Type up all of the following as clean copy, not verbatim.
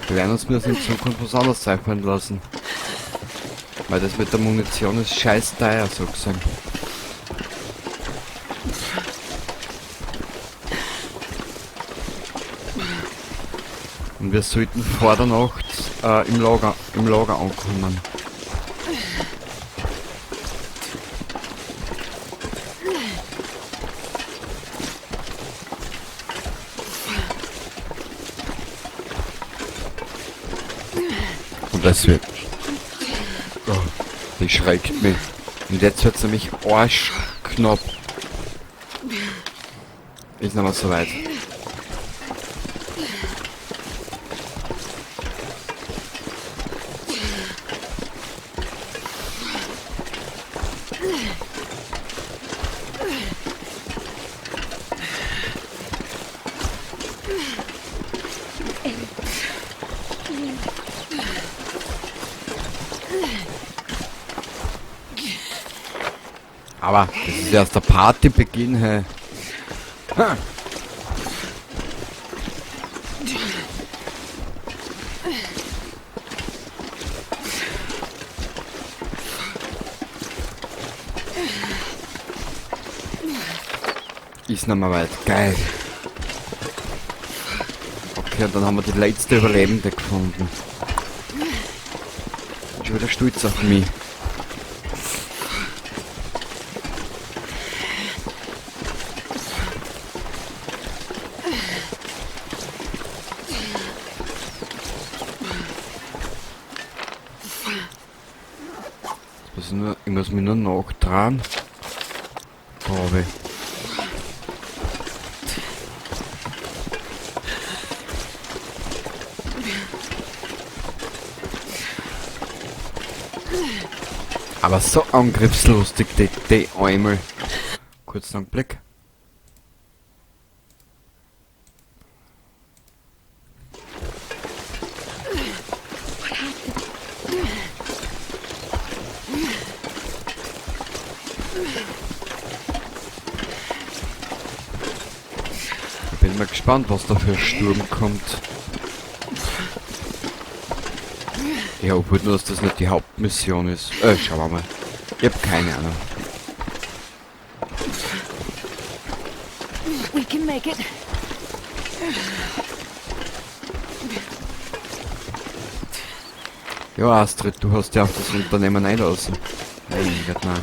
Wir werden uns in Zukunft was anderes einfallen lassen. Weil das mit der Munition ist scheiß teuer, so gesagt. Und wir sollten vor der Nacht im Lager ankommen. Und das wird... Oh, die schreckt mich. Und jetzt wird es nämlich arschknapp. Ist noch mal so weit. Aber das ist erst der Partybeginn, hey. Ha. Ist noch mal weit. Geil. Okay, und dann haben wir die letzte Überlebende gefunden. Ich bin schon wieder stolz auf mich. Ich muss mich nur nachdrehen. Da habe ich. Aber so angriffslustig, die Eimel. Kurzen Augenblick. Ich bin mal gespannt, was da für ein Sturm kommt. Ich hoffe nur, dass das nicht die Hauptmission ist. Schauen wir mal. Ich hab keine Ahnung. We can make it. Ja, Astrid, du hast ja auf das Unternehmen einlassen. Nein, Gott, nein.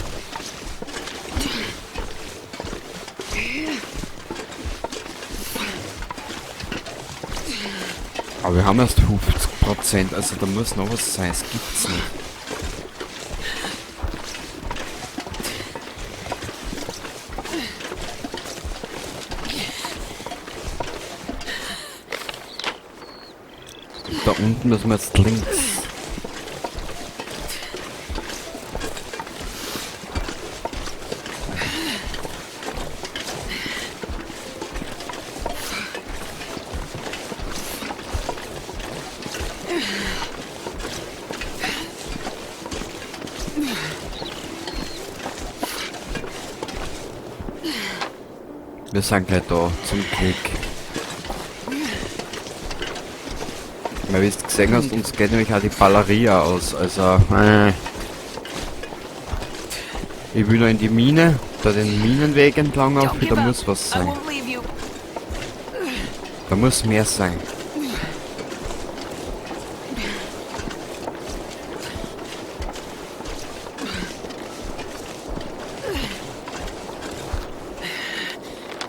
Aber wir haben erst 50%, also da muss noch was sein, es gibt's nicht. Und da unten müssen wir jetzt links. Wir sind gleich da, zum Glück. Weil wie du gesehen hast, uns geht nämlich auch die Balleria aus, also... Ich will noch in die Mine, da den Minenweg entlang auf, da muss was I sein. won't leave you. Da muss mehr sein.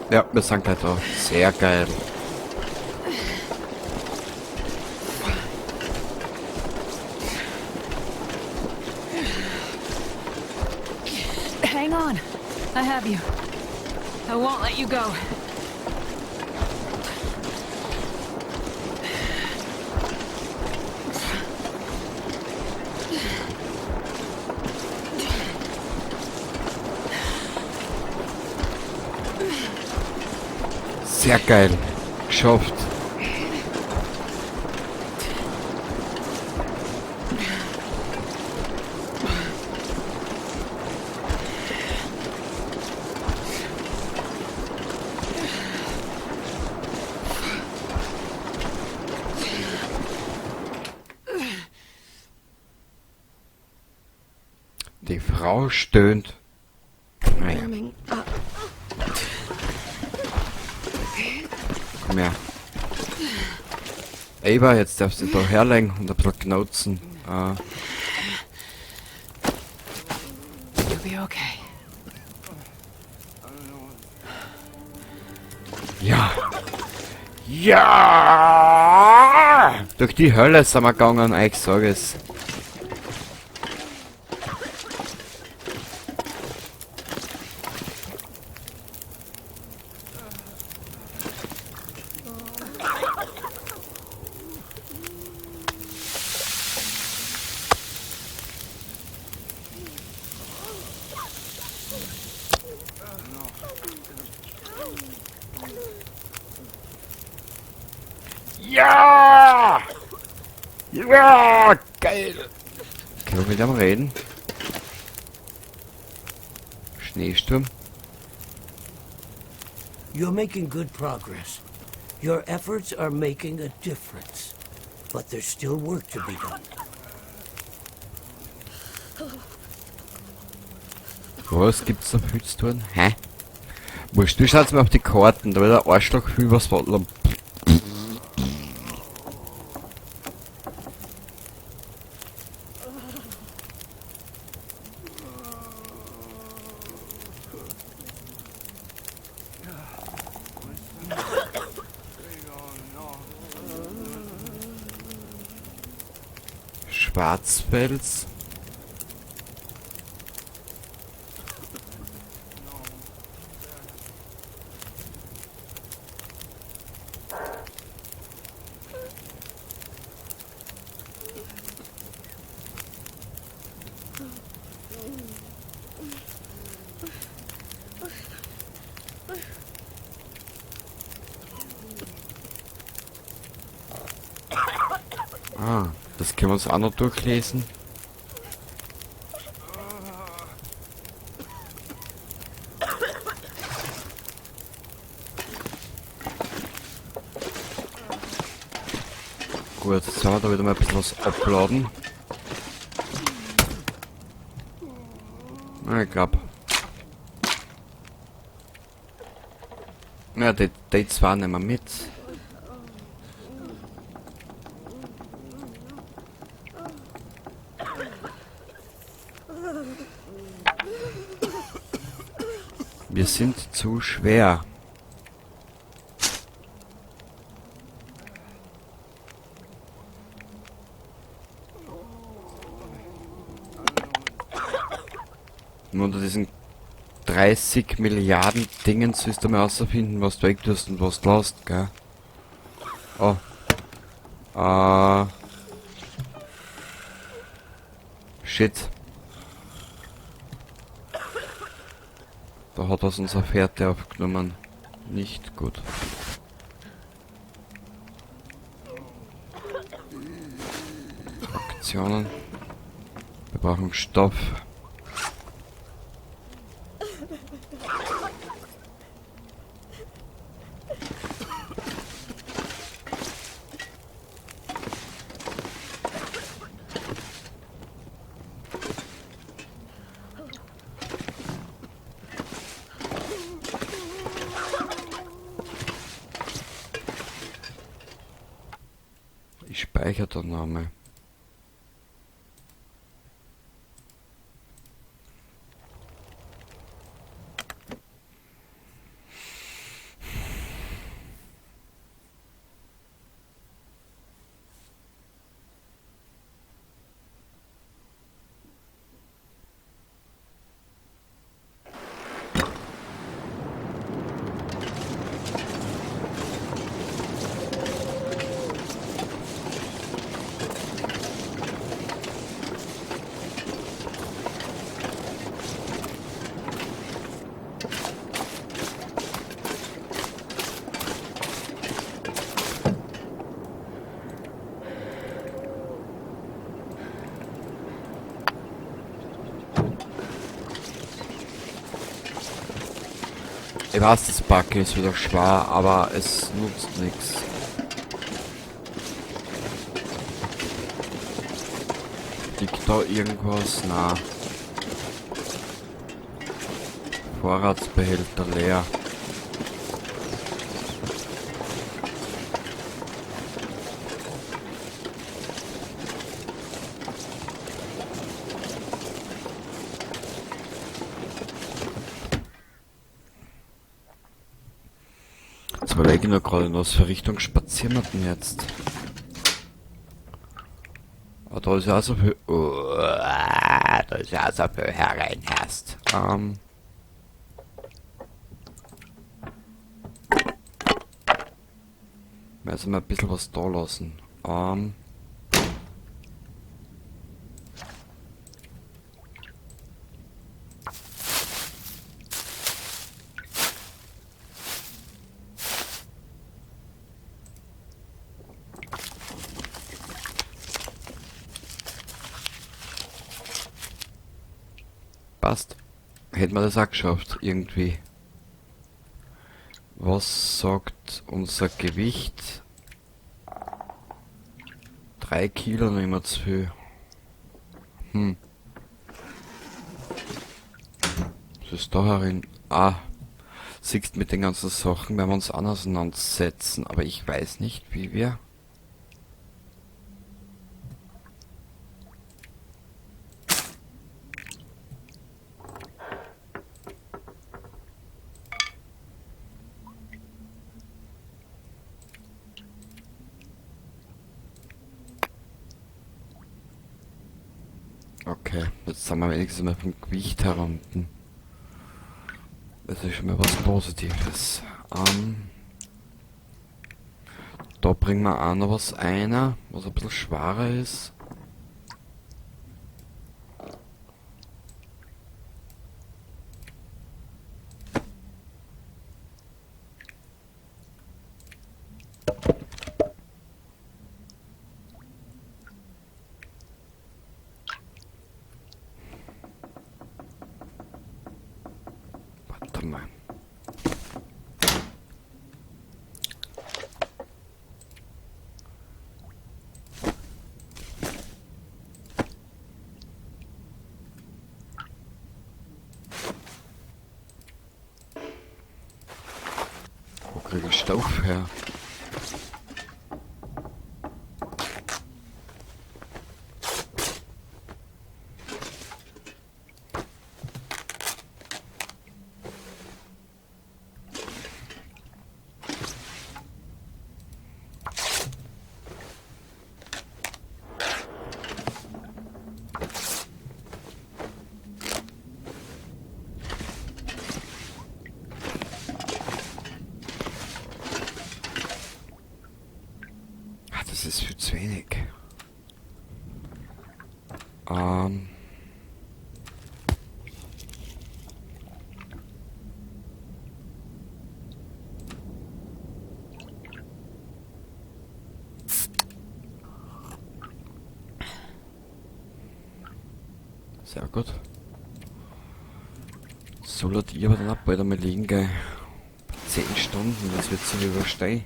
Ja, wir sind gleich da. Sehr geil. Hang on. I have you. I won't let you go. Sehr geil. Geschafft. Frau stöhnt. Naja, Warming up. komm her. Ava, jetzt darfst du da herlegen und ein bisschen knauzen. You'll be okay. Ja. Ja! Durch die Hölle sind wir gegangen, ich sage es. Ja! Ja! Geil! Können wir mit dem reden? Schneesturm? You're making good progress. Your efforts are making a difference. But there's still work to be done. Was gibt's noch viel zu tun? Hä? Wurscht, du schaust mal auf die Karten, da wird der Arschloch viel was warten. Schwarzfels. Ah, das können wir uns auch noch durchlesen. Gut, jetzt haben wir da wieder mal ein bisschen was abladen. Ich glaub. Ja, die zwei nehmen wir mit. Wir sind zu schwer. Nur unter diesen 30 Milliarden Dingen sollst du mal herausfinden, was du weg tust und was du lässt, gell? Oh. Shit. Da hat das unsere Fährte aufgenommen. Nicht gut. Aktionen. Wir brauchen Stoff. Ich speichere der Name. Ich weiß, das Backen ist wieder schwer, aber es nutzt nichts. Liegt da irgendwas? Na. Vorratsbehälter leer. Jetzt überlege ich nur gerade, in was für Richtung spazieren wir denn jetzt? Ah, da ist ja auch so viel... da ist ja auch so viel hereinhast. Müssen wir ein bisschen was da lassen. Passt. Hätten wir das auch geschafft, irgendwie. Was sagt unser Gewicht? 3 Kilo noch immer zu viel. Was ist da herin? Ah, siehst mit den ganzen Sachen, werden wir uns an auseinandersetzen, aber ich weiß nicht, wie wir... Okay, jetzt sind wir wenigstens mal vom Gewicht herunten. Das ist schon mal was Positives. Da bringen wir auch noch was ein, was ein bisschen schwerer ist. Warte mal. Wo krieg ich Stoff her? Das ist viel zu wenig. Sehr gut. Soll die aber dann auch bald einmal liegen, gell? 10 Stunden, das wird so überstehen.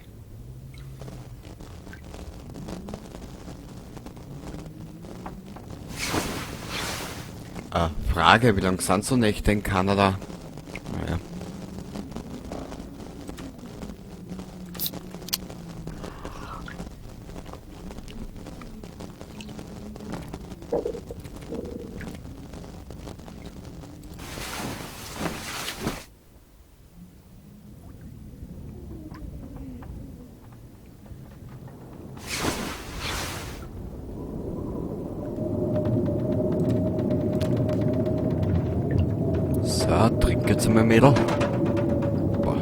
Frage, wie lang sind so Nächte in Kanada? Naja. So, trink jetzt einmal, Mädel. Boah.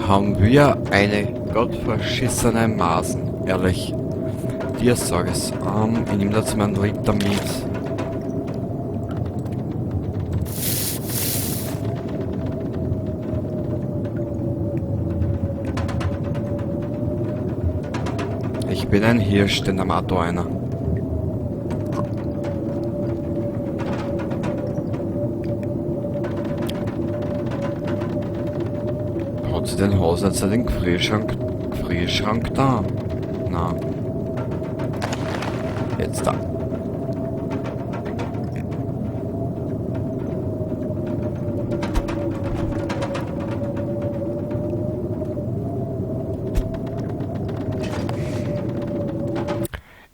Haben wir eine gottverschissene Maßen, ehrlich. Dir sag es. Ich nehme dazu mal einen Liter mit. Ich bin ein Hirsch, den am Auto einer. Hat sie den Haus jetzt den Gefrierschrank da? Na. Jetzt da.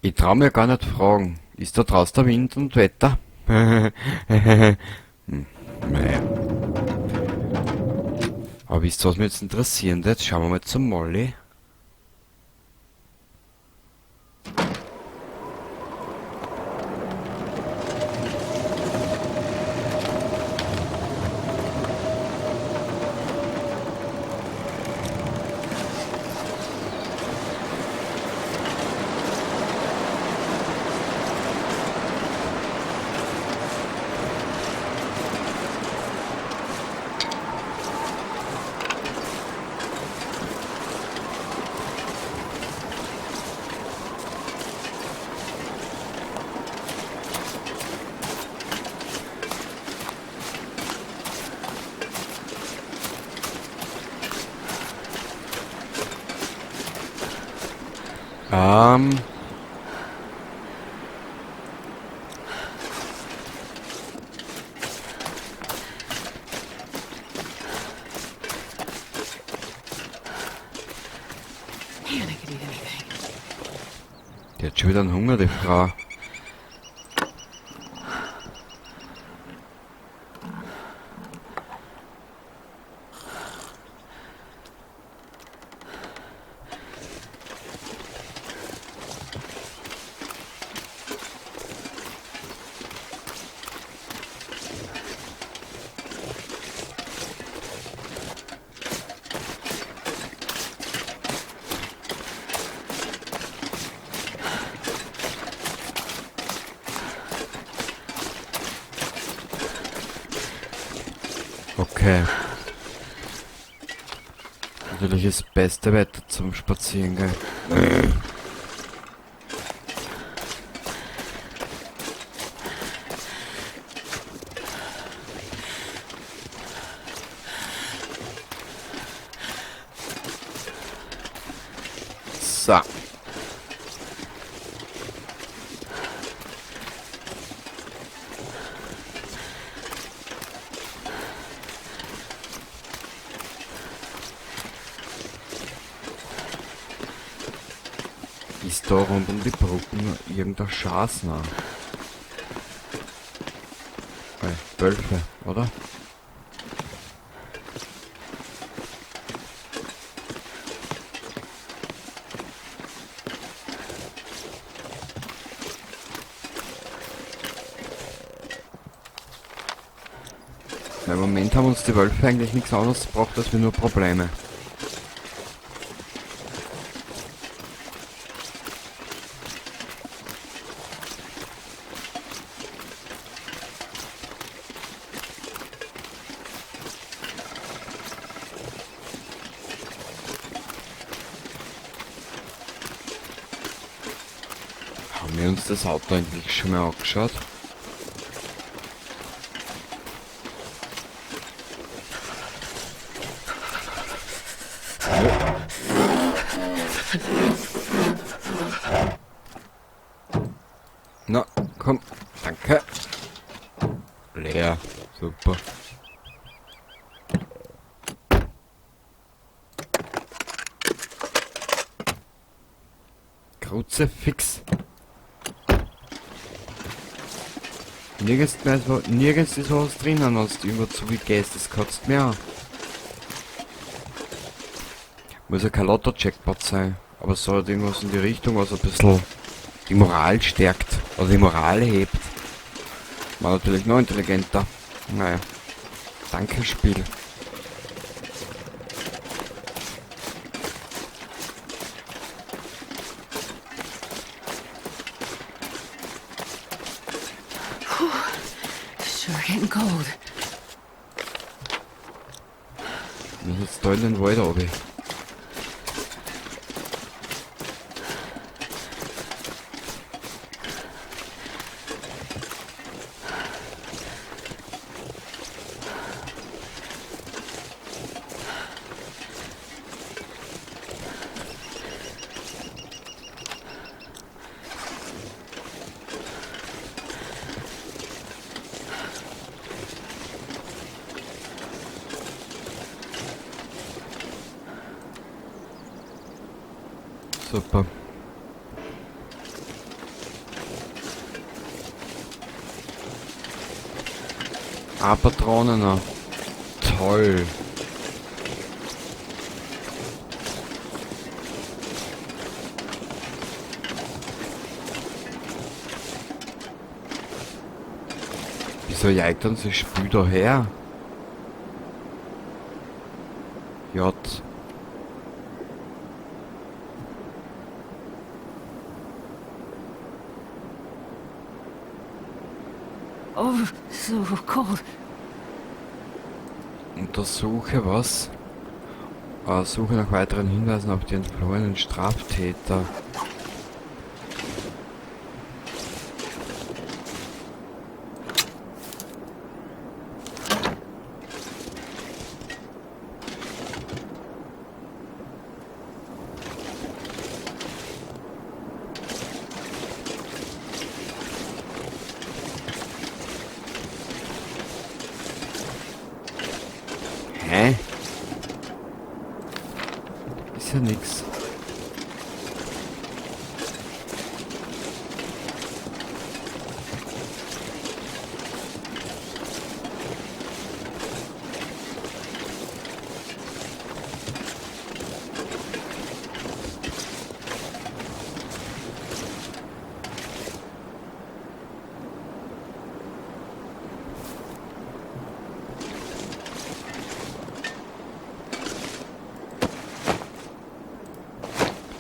Ich trau mir gar nicht fragen. Ist da draußen der Wind und Wetter? Naja. Aber wisst ihr, was mich jetzt interessiert? Jetzt schauen wir mal zum Molly. Ähm. Man, I could eat anything. Die hat schon wieder einen Hunger, die Frau. Okay. Natürlich das beste Wetter zum Spazierengehen. So. Ist da rund um die Brücken irgendein Schaß nah? Wölfe, oder? Im Moment haben uns die Wölfe eigentlich nichts anderes gebracht, als wir nur Probleme. Haben wir uns das Auto eigentlich schon mal angeschaut? Na, komm, danke. Leer, super. Kruzifix. Nirgends ist was drinnen, was du immer zu wie gehst, das kotzt mir an. Muss ja kein Lotto-Jackpot sein, aber es soll halt irgendwas in die Richtung, was ein bisschen die Moral stärkt, oder die Moral hebt. War natürlich noch intelligenter. Naja. Danke, Spiel. Sure getting cold. Ich muss jetzt da in den Wald runter. Super. Patronen noch. Toll. Wieso jagt uns das Spiel da her? J. Oh, so cold. Untersuche was? Suche nach weiteren Hinweisen auf die entflohenen Straftäter. Hä? Ist ja nix.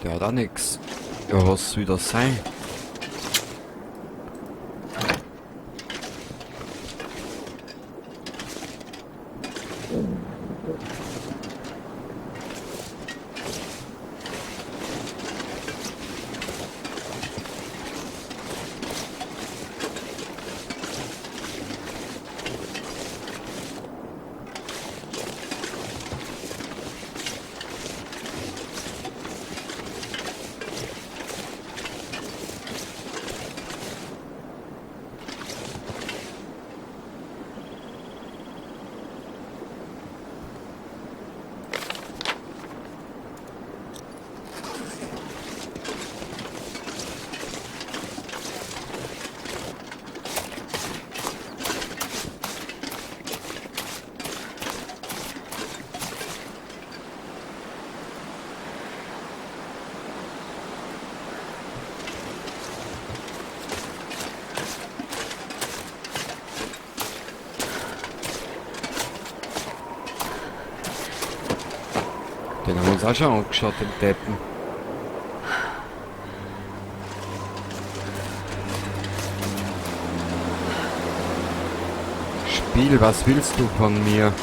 Der hat auch nix. Ja, was soll das sein? Den haben wir uns auch schon angeschaut, den Deppen. Spiel, was willst du von mir?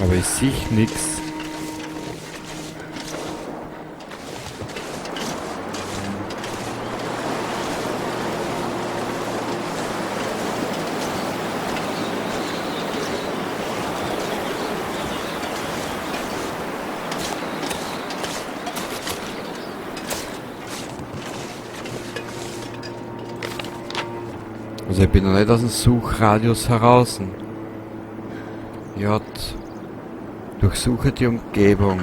Aber ich sehe nix. Also ich bin noch nicht aus dem Suchradius heraus. J. Durchsuche die Umgebung.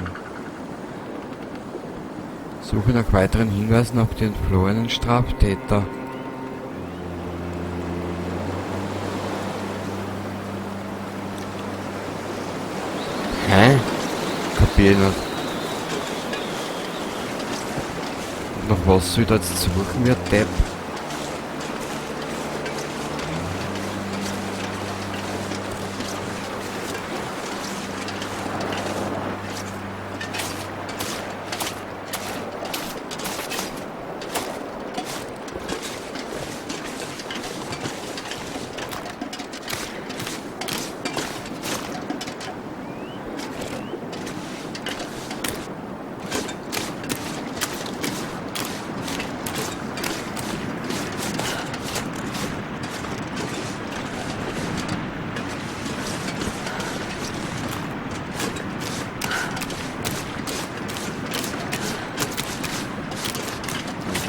Suche nach weiteren Hinweisen auf die entflohenen Straftäter. Hä? Kapier nicht. Und nach was soll ich da jetzt suchen, wie ein Depp?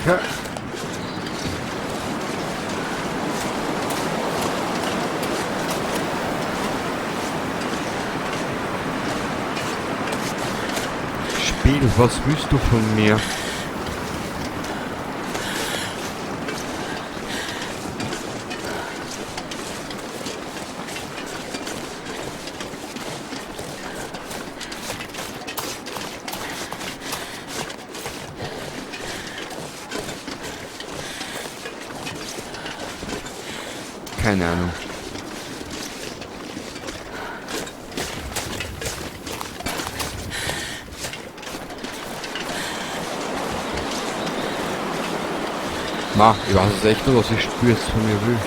Okay. Spiel, was willst du von mir? Keine Ahnung. Na, ich weiß es echt nur, was ich spüre, jetzt von mir will.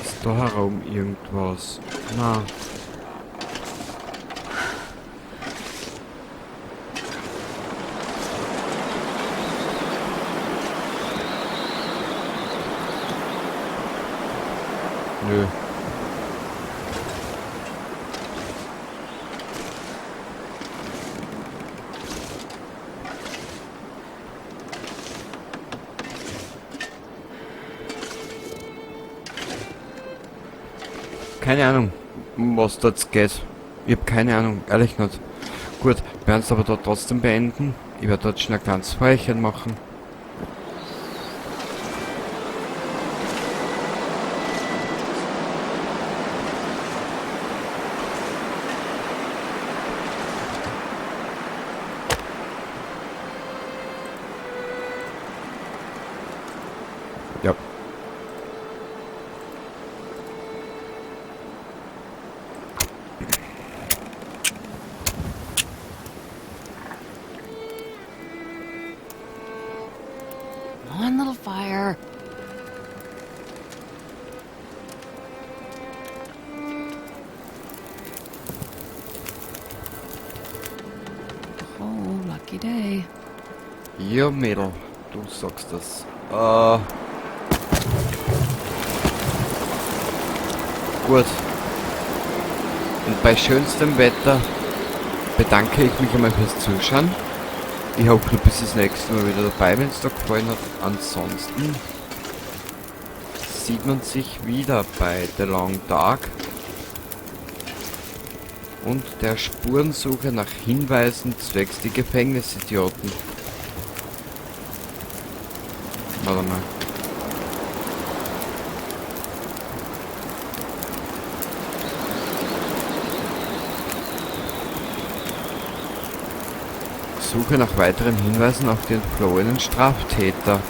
Ist da herum irgendwas? Na. Nö. Keine Ahnung, um was da jetzt geht. Ich hab keine Ahnung, ehrlich nicht. Gut, wir werden es aber dort trotzdem beenden. Ich werde dort schnell ein kleines Feuerchen machen. Ja. One little fire. Oh, lucky day. Ja, Mädel, du sagst das. Gut. Und bei schönstem Wetter bedanke ich mich einmal fürs Zuschauen. Ich hoffe, du bist das nächste Mal wieder dabei, wenn es dir gefallen hat. Ansonsten sieht man sich wieder bei The Long Dark und der Spurensuche nach Hinweisen zwecks die Gefängnisidioten. Warte mal. Suche nach weiteren Hinweisen auf den entflohenen Straftäter.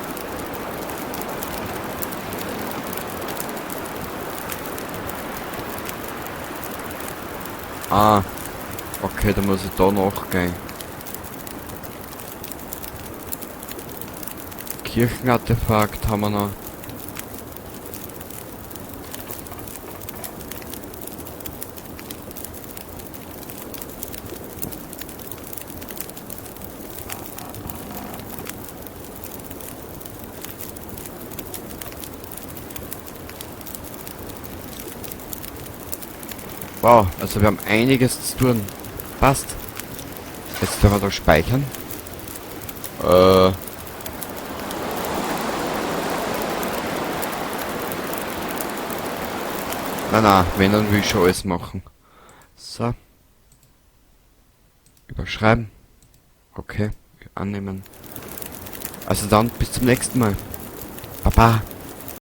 Ah, okay, da muss ich da nachgehen. Kirchenartefakt haben wir noch. Wow, also wir haben einiges zu tun. Passt. Jetzt können wir da speichern. Na, wenn, dann will ich schon alles machen. So. Überschreiben. Okay, annehmen. Also dann, bis zum nächsten Mal. Baba.